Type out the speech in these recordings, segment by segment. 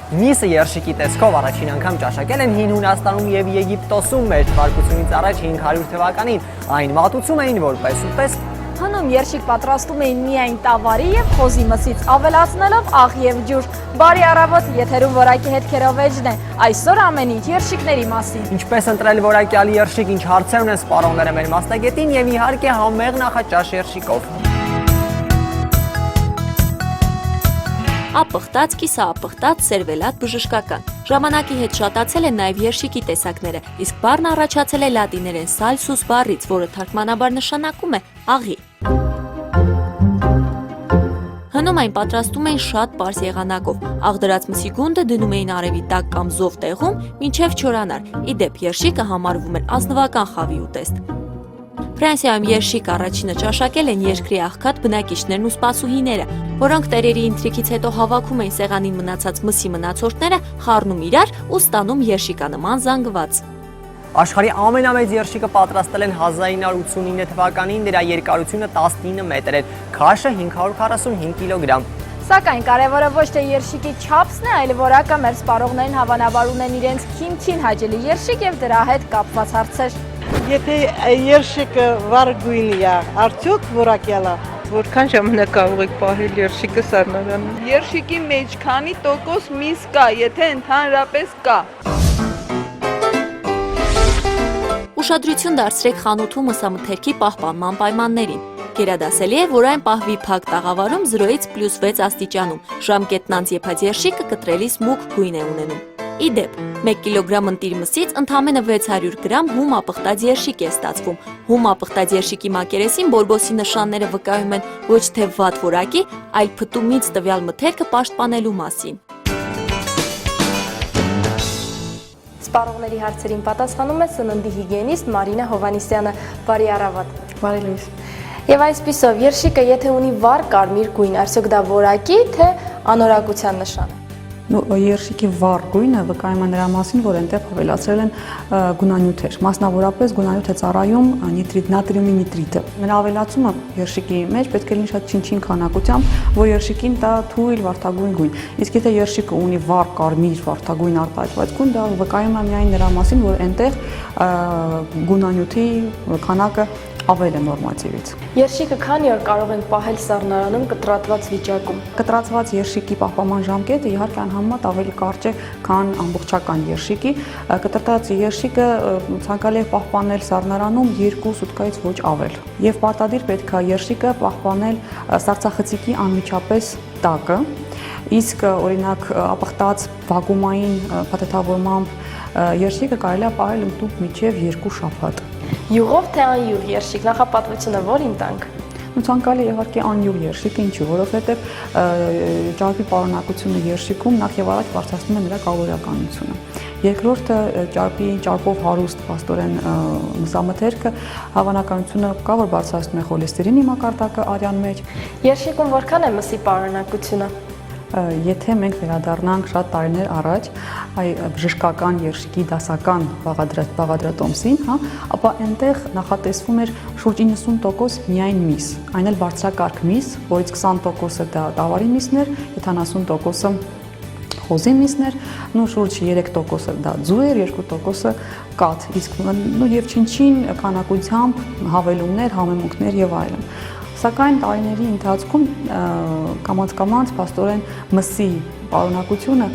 Միսը երշիկի տեսքով առաջին անգամ ճաշակել են հին Հունաստանում եւ Եգիպտոսում մեր թվարկությունից առաջ 500 թվականին։ Այն մատուցում էին որպես ուտեստ։ Հնում երշիկ պատրաստում էին միայն տավարի եւ խոզի մսից, ավելացնելով աղ եւ ջուր։ Բարի առավոտ, եթերում որակի հետքերով էջն է։ Այսօր ամեն ինչ երշիկների մասին։ Ինչպես ընտրել որակյալ երշիկ, ինչ հարցեր ունեն սպառողները մեր մասնագետին եւ իհարկե համեղ նախաճաշ երշիկով։ Ապխտած, կիսաապխտած, սերվելատ, բժշկական։ Ժամանակի հետ շատացել են նաև երշիկի տեսակները, իսկ բառն առաջացել է լատիներեն salsus բառից, որը թարգմանաբար նշանակում է աղի։ Հնում այն պատրաստում էին շատ պարզ եղանակով։ Աղդրած մսի գունդը դնում էին արևի տակ կամ զով տեղում, մինչև չորանար։ Ի դեպ, երշիկը համարվում էր ազնվական խավի ուտեստ։ Ֆրանսիայում երշիկ առաջինը ճաշակել են երկրի աղքատ բնակիչներն ու սպասուհիները, որոնք տերերի ինտրիգից հետո հավաքում էին սեղանին մնացած մսի մնացորդները, խառնում իրար ու ստանում երշիկանման զանգված։ Աշխարհի ամենամեծ երշիկը պատրաստել են 1989 թվականին, դրա երկարությունը 19 մետր էր, քաշը 545 կիլոգրամ։ Սակայն կարևորը ոչ թե երշիկի չափսն է, այլ որակը մեր սպառողներին հավանաբար ունեն իրենց քիմչին հաճելի երշիկ եւ դրա հետ կապված հարցեր։ Եթե երշիկը վառ գույնի է, արդյոք որակյալ է։ Որքան ժամանակ կարող եք պահել երշիկը սառնարանում։ Երշիկի մեջ քանի տոկոս միս կա, եթե ընդհանրապես կա։ Ուշադրություն դարձրեք խանութում մսամթերքի պահպանման պայմաններին։ Գերադասելի է, որ այն պահվի փակ տաղավարում 0-ից +6 աստիճանում։ Ժամկետն անց եփած երշիկը կտրելիս մուգ գույն է ունենում։ Ի դեպ, 1 կիլոգրամ ընտիր մսից ընդամենը 600 գրամ հում ապխտած երշիկ է ստացվում։ Հում ապխտած երշիկի մակերեսին բորբոսի նշանները վկայում են ոչ թե վատ որակի, այլ փտումից տվյալ մթերքը պաշտպանելու մասին։ Սպառողների հարցերին պատասխանում է սննդի հիգիենիստ Մարինա Հովանիսյանը։ Բարի առավոտ։ Բարի լույս։ Եվ այսպիսով, երշիկը եթե ունի վառ կարմիր գույն, արդյոք դա որակի, թե անորակության նշան է։ Երշիկի վառ գույնը վկայում է նրա մասին, որ այնտեղ ավելացրել են գունանյութեր, մասնավորապես գունանյութ է ծառայում նատրիումի նիտրիտը։ Նրա ավելացումը երշիկի մեջ պետք է լինի շատ չինչին քանակությամբ, որ երշիկին տա թույլ վարդագույն գույն։ Իսկ եթե երշիկը ունի վառ կարմիր վարդագույն արտահայտված գույն, դա վկայում է միայն նրա մասին, որ այնտեղ գունանյութի քանակը ավել է նորմատիվից։ Երշիկը քանի օր կարող ենք պահել սառնարանում կտրատված վիճակում։ Կտրատված երշիկի պահպանման ժամկետը իհարկե անհամեմատ ավելի կարճ է, քան ամբողջական երշիկի։ Կտրատված երշիկը ցանկալի է պահպանել սառնարանում 2 սուտկայից ոչ ավել։ Եվ պարտադիր պետք է երշիկը պահպանել սառցախցիկի անմիջապես տակը, իսկ օրինակ ապխտած վակուումային փաթեթավորմամբ երշիկը կարելի է պահել ընդհանուր մինչև 2 շաբաթ։ Յուղով թե անյուղ երշիկ, նախապատվությունը որին տանք։ Ցանկալի իհարկե անյուղ երշիկը, ինչու, որովհետև ճարպի պարունակությունը երշիկում նախ եւ առաջ բարձրացնում է նրա կալորիականությունը։ Երկրորդը ճարպով հարուստ փաստորեն մսամթերքը հավանականությունը կա, որ բարձրացնում է խոլեստերինի մակարդակը արյան մեջ։ Երշիկում որքան է մսի պարունակությունը։ Եթե մենք վերադառնանք շատ տարիներ առաջ բժշկական երշիկի դասական բաղադրատոմսին, ապա այնտեղ նախատեսվում էր շուրջ 90% միայն միս, այն էլ բարձրակարգ միս, որից 20%-ը դա տավարի միսներ, 70%-ը խոզի միսներ, շուրջ 3%-ը դա ձու էր, 2%-ը կաթ, իսկ եւ չինչին քանակությամբ հավելումներ, համեմունքներ եւ այլն։ Սակայն տարիների ընթացքում կամաց-կամաց փաստորեն մսի պարունակությունը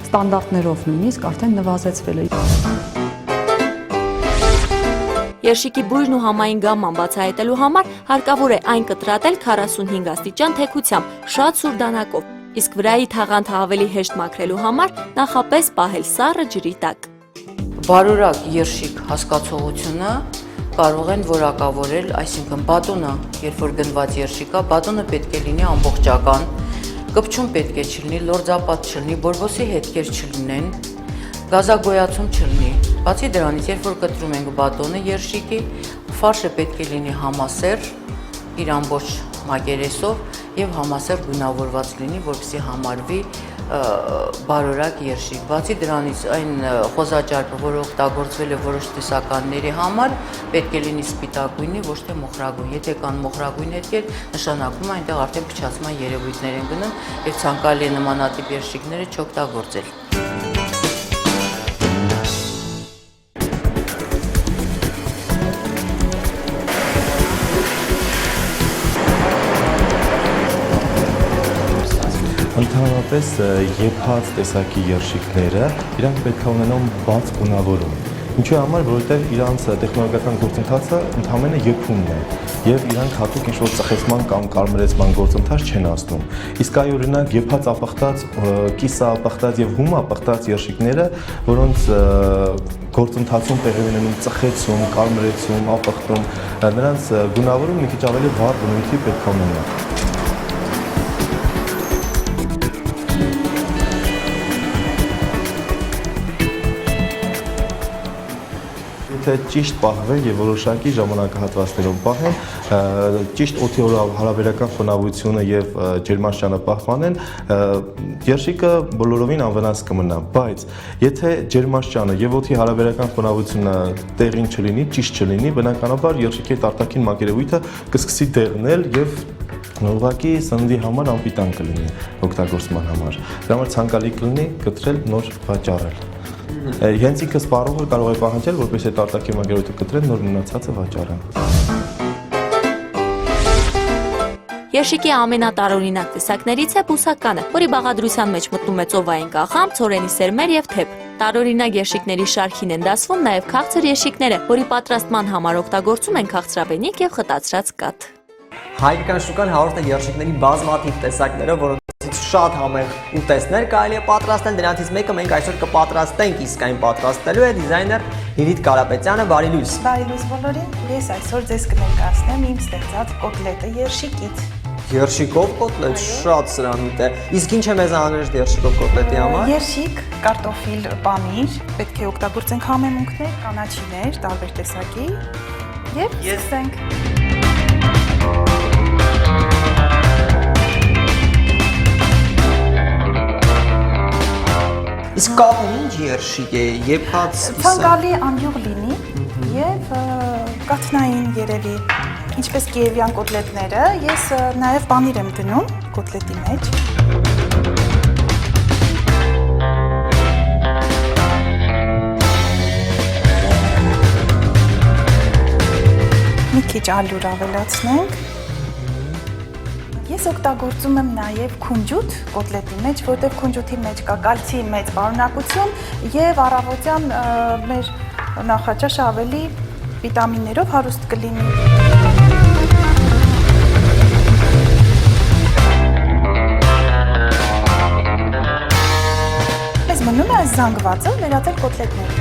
ստանդարտներով նույնիսկ արդեն նվազեցվել է։ Երշիկի բույրն ու համային գամման բացահայտելու համար հարկավոր է այն կտրատել 45 աստիճան թեքությամբ, շատ սուր դանակով, իսկ վրայի թաղանթը ավելի հեշտ մաքրելու համար նախապես պահել սառը ջրի տակ։ Բարորակ երշիկ հասկացողությունը կարող են որակավորել, այսինքն բատոնը, երբ որ գնված երշիկ է, բատոնը պետք է լինի ամբողջական, կպչուն պետք է չլինի, լորձապատ չլինի, բորբոսի հետքեր չլինեն, գազագոյացում չլինի։ Բացի դրանից, երբ որ կտրում ենք բատոնը երշիկի, ֆարշը պետք է լինի համասեռ, իր ամբողջ մակերեսով եւ համասեռ գունավորված լինի, որպեսզի համարվի բարորակ երշիկ։ Բացի դրանից այն խոզաճարպը, որը օգտագործվել է որոշ տեսականների համար, պետք է լինի սպիտակ գույնի, ոչ թե մոխրագույն։ Եթե կան մոխրագույն հետքեր, նշանակում է այնտեղ արդեն փչացման երևույթներ են գնում եւ ցանկալի է նմանատիպ երշիկները չօգտագործել։ Ընդհանրապես եփած տեսակի երշիկները իրանք պետք է ունենան բաց գունավորում։ Ինչու համար, որովհետև իրանց տեխնոլոգիական գործընթացը ընդհանրապես եփումն է եւ իրանք հատուկ ինչ-որ ծխեցման կամ կարմրեցման գործընթաց չեն անցնում։ Իսկ այ օրինակ եփած ապխտած, կիսաապխտած եւ հումապխտած երշիկները, որոնց գործընթացում տեղի ունենում ծխեցում, կարմրեցում, ապխտում, նրանց գունավորում մի քիչ ավելի վառ բնույթի պետք է ունենա։ Եթե ճիշտ պահվեն եւ որոշակի ժամանակահատվածներով պահեն, ճիշտ օդի հարաբերական խոնավությունը եւ ջերմաստիճանը պահպանեն, երշիկը բոլորովին անվնաս կմնա, բայց եթե ջերմաստիճանը եւ օդի հարաբերական խոնավությունը տեղին չլինի, ճիշտ չլինի, բնականաբար երշիկի արտաքին մակերևույթը կսկսի դեղնել եւ ուղղակի սննդի համար անպիտան կլինի օգտագործման համար։ Դրա համար ցանկալի կլինի կտրել նոր վաճառել։ Հենց ինքը սպառողը կարող է պահանջել, որպես այդ արտաքին մակերևույթը կտրեն, նոր մնացածը վաճառեն։ Երշիկի ամենատարօրինակ տեսակներից է բուսականը, որի բաղադրության մեջ մտնում է ծովային կաղամբ, ցորենի սերմեր եւ թեփ։ Տարօրինակ երշիկների շարքին են դասվում նաեւ քաղցր երշիկները, որի պատրաստման համար օգտագործում են քաղցրաբենիկ եւ խտացրած կաթ։ Հայկական շուկան հարուստ է երշիկների բազմաթիվ տեսակներով, որոնցից շատ համեղ ուտեստներ կարելի է պատրաստել, դրանցից մեկը մենք այսօր կպատրաստենք, իսկ այն պատրաստելու է դիզայներ Լիլիթ Կարապետյանը, բարի լույս։ Բարի լույս բոլորին, ես այսօր ձեզ կներկայացնեմ իմ ստեղծած կոտլետը երշիկից։ Երշիկով կոտլետ, շատ սրանուտ է։ Իսկ ինչ է մեզ անհրաժեշտ երշիկով կոտլետի համար։ Երշիկ, կարտոֆիլ, պանիր, պետք է օգտագործենք համեմունքներ, կանաչիներ, տարբեր տեսակի եւ սկսենք։ Իսկ կապում ինչ երշիկ է, եփած ցանկալի անյուղ լինի եւ կաթնային երևի, ինչպես կիևյան կոտլետները, ես նաեւ պանիր եմ դնում կոտլետի մեջ։ Մի քիչ ալյուր ավելացնենք։ Ես օգտագործում եմ նաև քունջուտ կոտլետի մեջ, որտեղ քունջուտի մեջ կա կալցիի մեծ պարունակություն եւ առավոտյան մեր նախաճաշը ավելի վիտամիններով հարուստ կլինի։ Մեզ մնում է այս զանգվածը վերածել կոտլետների։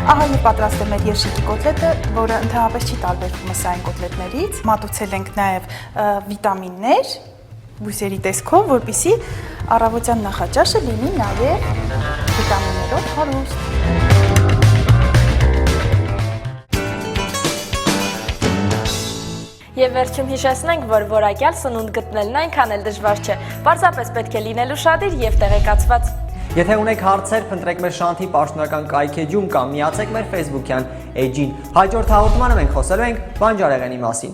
Ահա եւ պատրաստ է մեր երշիկի կոտլետը, որը ընդհանրապես չի տարբերվում մսային կոտլետներից։ Մատուցել ենք նաեւ վիտամիններ բույսերի տեսքով, որպեսզի առավոտյան նախաճաշը լինի նաեւ վիտամիններով հարուստ։ Եվ վերջում հիշեցնենք, որ որակյալ սնունդ գտնելն այնքան էլ դժվար չէ։ Պարզապես պետք է լինել ուշադիր եւ տեղեկացված։ Եթե ունեք հարցեր, փնտրեք մեր Շանթի պաշտոնական կայքեջում կամ միացեք մեր Facebook-յան էջին։ Հաջորդ հաղորդմանը մենք խոսելու ենք բանջարեղենի մասին։